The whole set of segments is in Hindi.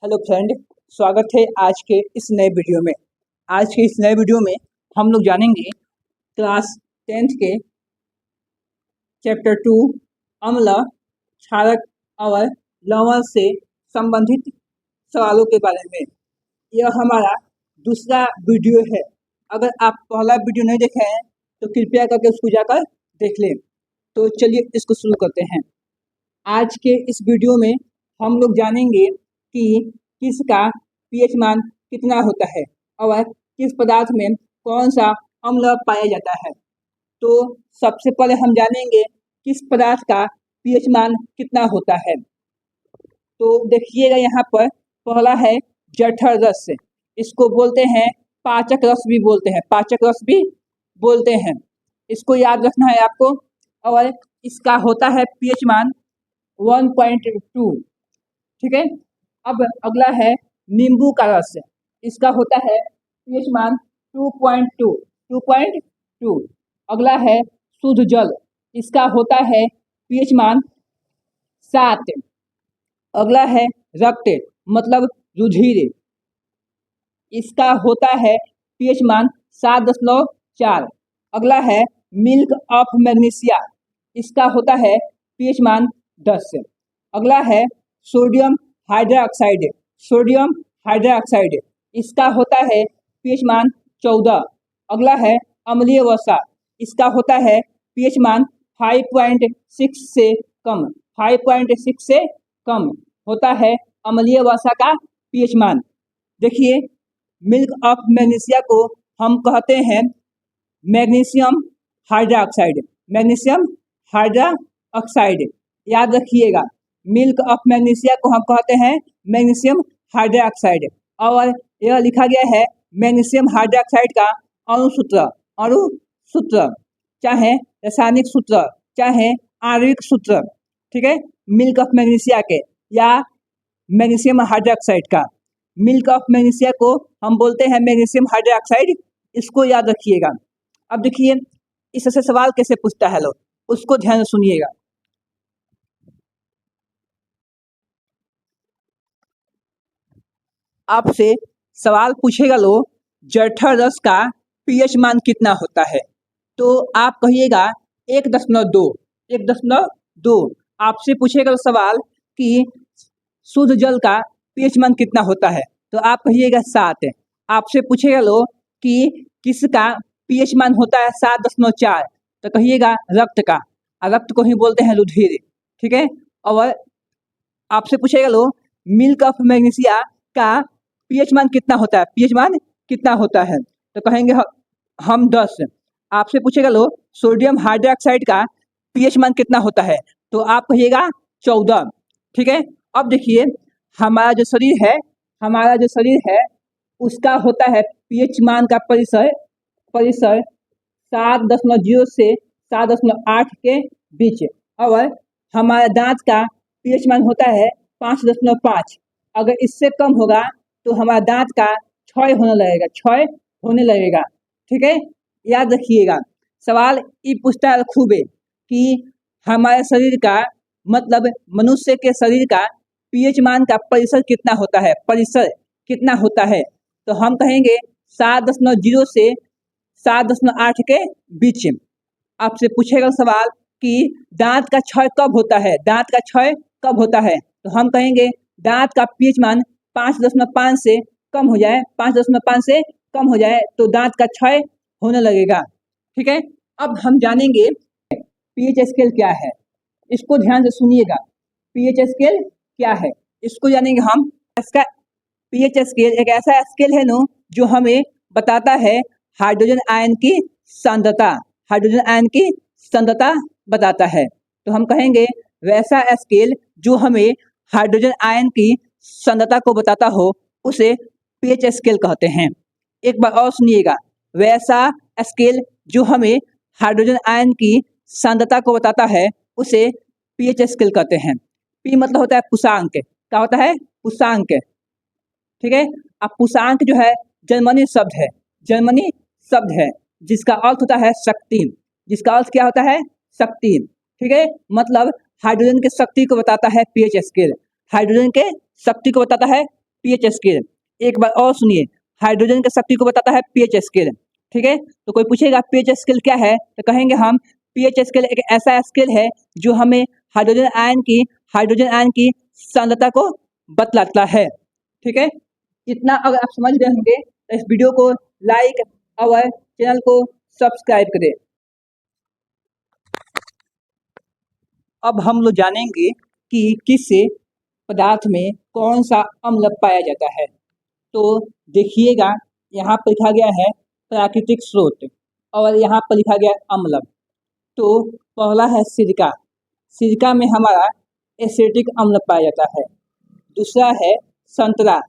हेलो फ्रेंड, स्वागत है आज के इस नए वीडियो में। आज के इस नए वीडियो में हम लोग जानेंगे क्लास 10th के चैप्टर 2 अम्ल, क्षारक और लवण से संबंधित सवालों के बारे में। यह हमारा दूसरा वीडियो है। अगर आप पहला वीडियो नहीं देखे हैं तो कृपया करके उसको जाकर देख लें। तो चलिए इसको शुरू करते हैं। आज के इस वीडियो में हम लोग जानेंगे कि किसका पीएच मान कितना होता है और किस पदार्थ में कौन सा अम्ल पाया जाता है। तो सबसे पहले हम जानेंगे किस पदार्थ का पीएच मान कितना होता है। तो देखिएगा यहाँ पर पहला है जठर रस। इसको बोलते हैं पाचक रस भी बोलते हैं, पाचक रस भी बोलते हैं। इसको याद रखना है आपको। और इसका होता है पीएच मान 1.2। ठीक है। अब अगला है नींबू का रस। इसका होता है पीएच मान 2.2। अगला है शुद्ध जल। इसका होता है पीएच मान 7। अगला है रक्त मतलब रुधिर। इसका होता है पीएच मान 7.4। अगला है मिल्क ऑफ मैग्नीशिया। इसका होता है पीएच मान 10। अगला है सोडियम हाइड्रोक्साइड। सोडियम हाइड्रोक्साइड इसका होता है पीएच मान 14। अगला है अम्लीय वसा। इसका होता है पीएच मान 5.6 से कम। 5.6 से कम होता है अम्लीय वसा का पीएच मान। देखिए, मिल्क ऑफ मैग्नीशिया को हम कहते हैं मैग्नीशियम हाइड्रोक्साइड। मैग्नीशियम हाइड्रोक्साइड याद रखिएगा। मिल्क ऑफ मैग्नीशिया को हम कहते हैं मैग्नीशियम हाइड्रोक्साइड। और यह लिखा गया है मैग्नीशियम हाइड्रोक्साइड का अणुसूत्र चाहे रासायनिक सूत्र चाहे आणविक सूत्र। ठीक है। मिल्क ऑफ मैग्नीशिया के या मैग्नीशियम हाइड्रोक्साइड का। मिल्क ऑफ मैग्नीशिया को हम बोलते हैं मैग्नीशियम हाइड्रोक्साइड। इसको याद रखिएगा। अब देखिए इससे सवाल कैसे पूछता है, लो उसको ध्यान से सुनिएगा। आपसे सवाल पूछेगा, लो जठर रस का पीएच मान कितना होता है। तो आप कहिएगा 1.2। 1.2 आपसे पूछेगा सवाल कि शुद्ध जल का पीएच मान कितना होता है, तो आप कहिएगा 7। आपसे पूछेगा लो कि किसका पीएच मान होता है 7.4, तो कहिएगा रक्त का। रक्त को ही बोलते हैं रुधिर। ठीक है। और आपसे पूछेगा लो मिल्क ऑफ मैग्नीशिया का पीएच मान कितना होता है, पीएच मान कितना होता है, तो कहेंगे हम 10। आपसे पूछेगा लो सोडियम हाइड्रोक्साइड का पीएच मान कितना होता है, तो आप कहिएगा 14। ठीक है। अब देखिए हमारा जो शरीर है उसका होता है पीएच मान का परिसर 7.0 से 7.8 के बीच। और हमारा दांत का पीएच मान होता है 5.5। अगर इससे कम होगा तो हमारा दांत का क्षय होने लगेगा। ठीक है। याद रखिएगा। सवाल ये पूछता है खूबे कि हमारे शरीर का मतलब मनुष्य के शरीर का पीएच मान का परिसर कितना होता है, परिसर कितना होता है, तो हम कहेंगे 7.0 से 7.8 के बीच। आपसे पूछेगा सवाल कि दांत का क्षय कब होता है, दांत का क्षय कब होता है, तो हम कहेंगे दांत का पीएच मान 5.5 से कम हो जाए, 5.5 से कम हो जाए तो दांत का क्षय होने लगेगा। ठीक है। अब हम जानेंगे पीएच स्केल क्या है। इसको ध्यान से सुनिएगा। पीएच स्केल क्या है इसको जानेंगे हम। इसका पीएच स्केल एक ऐसा स्केल है नो जो हमें बताता है हाइड्रोजन आयन की सांद्रता। हाइड्रोजन आयन की सांद्रता बताता है। तो हम कहेंगे वैसा स्केल जो हमें हाइड्रोजन आयन की सांद्रता को बताता हो उसे पीएच स्केल कहते हैं। एक बार और सुनिएगा, वैसा स्केल जो हमें हाइड्रोजन आयन की सांद्रता को बताता है उसे पीएच स्केल कहते हैं। पी मतलब होता है पुषांक। क्या होता है? पुषांक। ठीक है। अब पुषांक जो है जर्मनी शब्द है जिसका अर्थ होता है शक्ति। जिसका अर्थ क्या होता है? शक्ति। ठीक है। मतलब हाइड्रोजन की शक्ति को बताता है पीएच स्केल। हाइड्रोजन के शक्ति को बताता है पीएच स्केल। एक बार और सुनिए, हाइड्रोजन की शक्ति को बताता है पीएच स्केल। ठीक है, तो कोई पूछेगा पीएच स्केल क्या है, तो कहेंगे हम पीएच स्केल एक ऐसा स्केल है जो हमें हाइड्रोजन आयन की सांद्रता को बतलाता है। ठीक है, इतना अगर आप समझ गए होंगे तो इस वीडियो को लाइक और चैनल को सब्सक्राइब करें। अब हम लोग जानेंगे कि किस पदार्थ में कौन सा अम्ल पाया जाता है। तो देखिएगा, यहाँ पर लिखा गया है प्राकृतिक स्रोत और यहाँ पर लिखा गया है अम्ल। तो पहला है सिरका। सिरका में हमारा एसिटिक अम्ल पाया जाता है। दूसरा है संतरा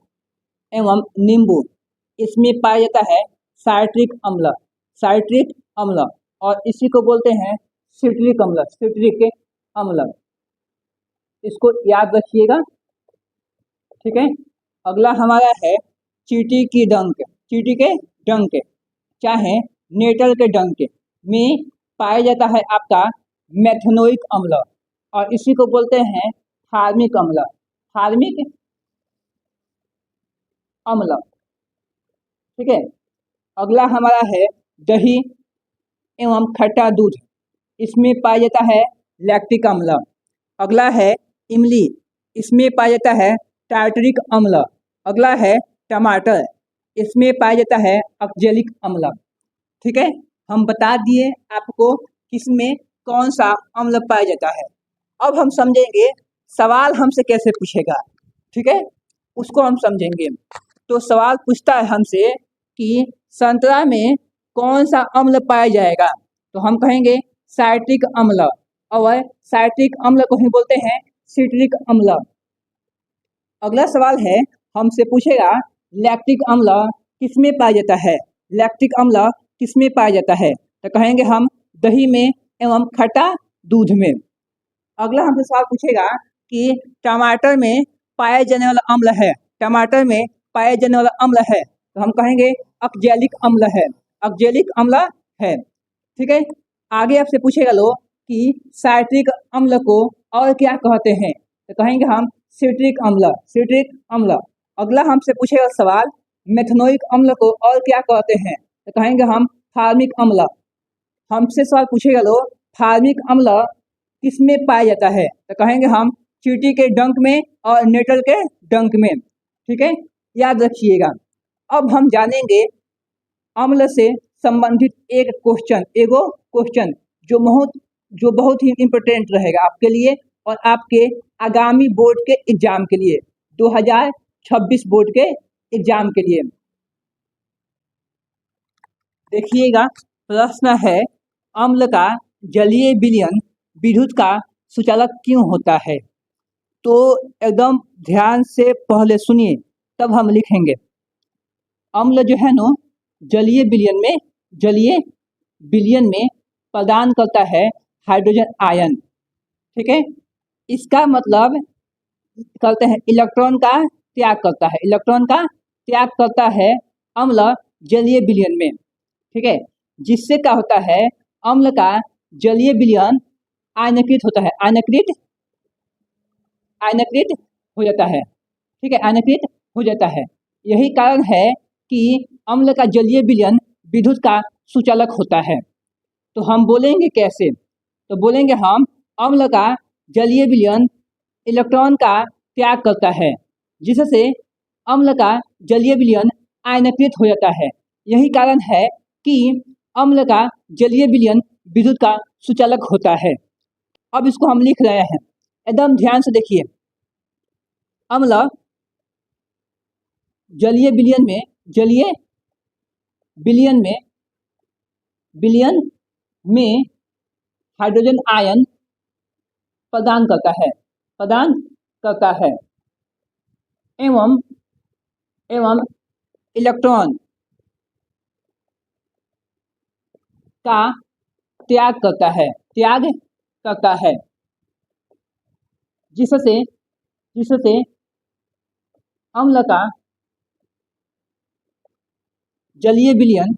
एवं नींबू, इसमें पाया जाता है साइट्रिक अम्ल। साइट्रिक अम्ल, और इसी को बोलते हैं सिट्रिक अम्ल। सिट्रिक अम्ल, इसको याद रखिएगा। ठीक है, अगला हमारा है चींटी की डंक। चींटी के डंक चाहे नेटल के डंक में पाया जाता है आपका मेथनोइक अम्ल, और इसी को बोलते हैं फार्मिक अम्ल। फार्मिक अम्ल। ठीक है, अगला हमारा है दही एवं खट्टा दूध, इसमें पाया जाता है लैक्टिक अम्ल। अगला है इमली, इसमें पाया जाता है टार्टरिक अम्ल। अगला है टमाटर, इसमें पाया जाता है ऑक्जेलिक अम्ल। ठीक है, हम बता दिए आपको किसमें कौन सा अम्ल पाया जाता है। अब हम समझेंगे सवाल हमसे कैसे पूछेगा। ठीक है, उसको हम समझेंगे। तो सवाल पूछता है हमसे कि संतरा में कौन सा अम्ल पाया जाएगा, तो हम कहेंगे साइट्रिक अम्ल, और साइट्रिक अम्ल को ही बोलते हैं सिट्रिक अम्ल। अगला सवाल है, हमसे पूछेगा लैक्टिक अम्ल किसमें पाया जाता है। लैक्टिक अम्ल किसमें पाया जाता है, तो कहेंगे हम दही में एवं खट्टा दूध में। अगला हमसे सवाल पूछेगा कि टमाटर में पाए जाने वाला अम्ल है, टमाटर में पाए जाने वाला अम्ल है, तो हम कहेंगे ऑक्जेलिक अम्ल है। ऑक्जेलिक अम्ल है। ठीक है, आगे आपसे पूछेगा लोग कि साइट्रिक अम्ल को और क्या कहते हैं, तो कहेंगे हम सिट्रिक अम्ल। सिट्रिक अम्ल। अगला हमसे पूछेगा सवाल मेथनोइक अम्ल को और क्या कहते हैं, तो कहेंगे हम फार्मिक अम्ल। हमसे सवाल पूछेगा लोग फार्मिक अम्ल किसमें पाया जाता है, तो कहेंगे हम चींटी के डंक में और नेटल के डंक में। ठीक है, याद रखिएगा। अब हम जानेंगे अम्ल से संबंधित एगो क्वेश्चन जो बहुत ही इम्पोर्टेंट रहेगा आपके लिए और आपके आगामी बोर्ड के एग्जाम के लिए, 2026 बोर्ड के एग्जाम के लिए। देखिएगा, प्रश्न है अम्ल का जलीय विलयन विद्युत का सुचालक क्यों होता है। तो एकदम ध्यान से पहले सुनिए, तब हम लिखेंगे। अम्ल जो है ना जलीय विलयन में प्रदान करता है हाइड्रोजन आयन। ठीक है, इसका मतलब करते हैं इलेक्ट्रॉन का त्याग करता है। इलेक्ट्रॉन का त्याग करता है अम्ल जलीय विलयन में। ठीक है, जिससे क्या होता है अम्ल का जलीय विलयन आयनीकृत होता है। आयनीकृत हो जाता है। ठीक है, आयनीकृत हो जाता है। यही कारण है कि अम्ल का जलीय विलयन विद्युत का सुचालक होता है। तो हम बोलेंगे कैसे, तो बोलेंगे हम अम्ल का जलीय विलयन इलेक्ट्रॉन का त्याग करता है, जिससे अम्ल का जलीय विलयन आयनीकृत हो जाता है। यही कारण है कि अम्ल का जलीय विलयन विद्युत का सुचालक होता है। अब इसको हम लिख रहे हैं, एकदम ध्यान से देखिए। अम्ल जलीय विलयन में हाइड्रोजन आयन प्रदान करता है एवं इलेक्ट्रॉन का त्याग करता है, जिससे अम्ल का जलीय विलयन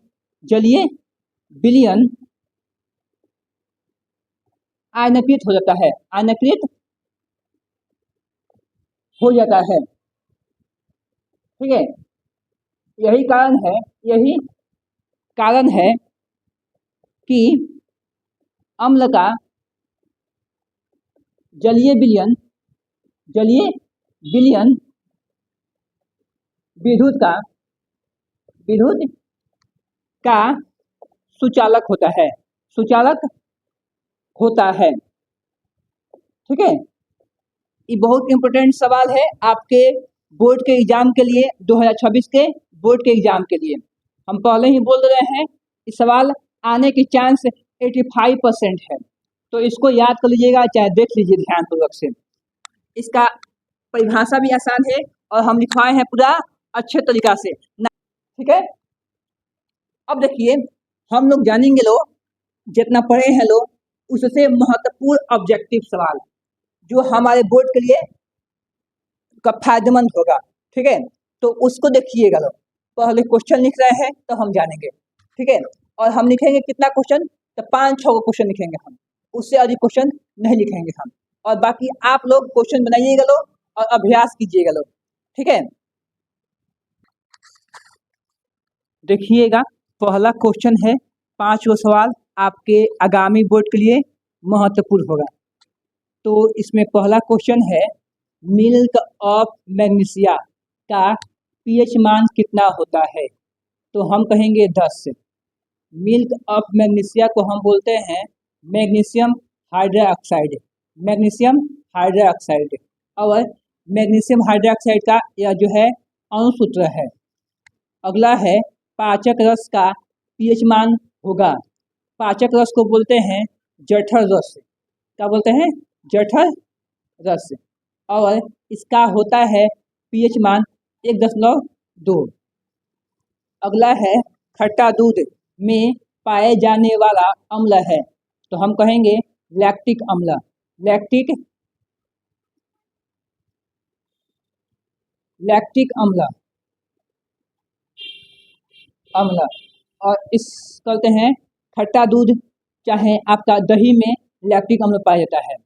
आयनीकृत हो जाता है। आयनीकृत हो जाता है। ठीक है। यही कारण है कि अम्ल का जलीय विलयन विद्युत का सुचालक होता है। ठीक है। ये बहुत इंपॉर्टेंट सवाल है आपके बोर्ड के एग्जाम के लिए, 2026 के बोर्ड के एग्जाम के लिए। हम पहले ही बोल रहे हैं इस सवाल आने की चांस 85% है, तो इसको याद कर लीजिएगा, चाहे देख लीजिए ध्यानपूर्वक से। इसका परिभाषा भी आसान है और हम लिखवाए हैं पूरा अच्छे तरीका से। ठीक है। अब देखिए, हम लोग जानेंगे जितना पढ़े हैं उससे महत्वपूर्ण ऑब्जेक्टिव सवाल जो हमारे बोर्ड के लिए फायदेमंद होगा। ठीक है। तो उसको देखिएगा पहले क्वेश्चन लिख रहे हैं तो हम जानेंगे। ठीक है। और हम लिखेंगे कितना क्वेश्चन, तो 5-6 क्वेश्चन लिखेंगे हम, उससे अधिक क्वेश्चन नहीं लिखेंगे हम। और बाकी आप लोग क्वेश्चन बनाइएगा और अभ्यास कीजिएगा ठीक है। देखिएगा, पहला क्वेश्चन है, 5 सवाल आपके आगामी बोर्ड के लिए महत्वपूर्ण होगा। तो इसमें पहला क्वेश्चन है, मिल्क ऑफ मैग्नीशिया का पीएच मान कितना होता है? तो हम कहेंगे 10। मिल्क ऑफ मैग्नीशिया को हम बोलते हैं मैग्नीशियम हाइड्रोक्साइड और मैग्नीशियम हाइड्रोक्साइड का यह जो है अणुसूत्र है। अगला है, पाचक रस का पीएच मान होगा। पाचक रस को बोलते हैं जठर रस। क्या बोलते हैं? जठर रस। और इसका होता है पीएच मान 1.2। अगला है, खट्टा दूध में पाए जाने वाला अम्ल है, तो हम कहेंगे लैक्टिक अम्ल। और इस कहते हैं खट्टा दूध चाहे आपका दही में लैक्टिक अम्ल पाया जाता है।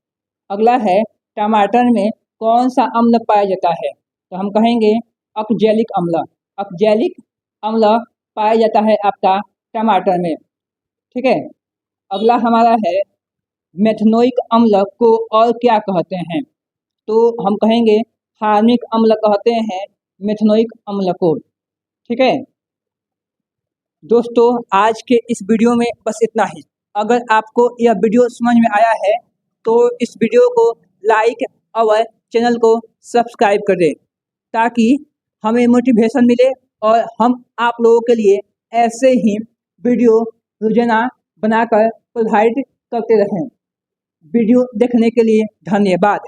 अगला है, टमाटर में कौन सा अम्ल पाया जाता है? तो हम कहेंगे ऑक्जेलिक अम्ल पाया जाता है आपका टमाटर में। ठीक है। अगला हमारा है, मेथनोइक अम्ल को और क्या कहते हैं? तो हम कहेंगे हार्मिक अम्ल कहते हैं मेथनोइक अम्ल को। ठीक है दोस्तों, आज के इस वीडियो में बस इतना ही। अगर आपको यह वीडियो समझ में आया है तो इस वीडियो को लाइक और चैनल को सब्सक्राइब कर दें, ताकि हमें मोटिवेशन मिले और हम आप लोगों के लिए ऐसे ही वीडियो रोजाना बनाकर प्रोवाइड करते रहें। वीडियो देखने के लिए धन्यवाद।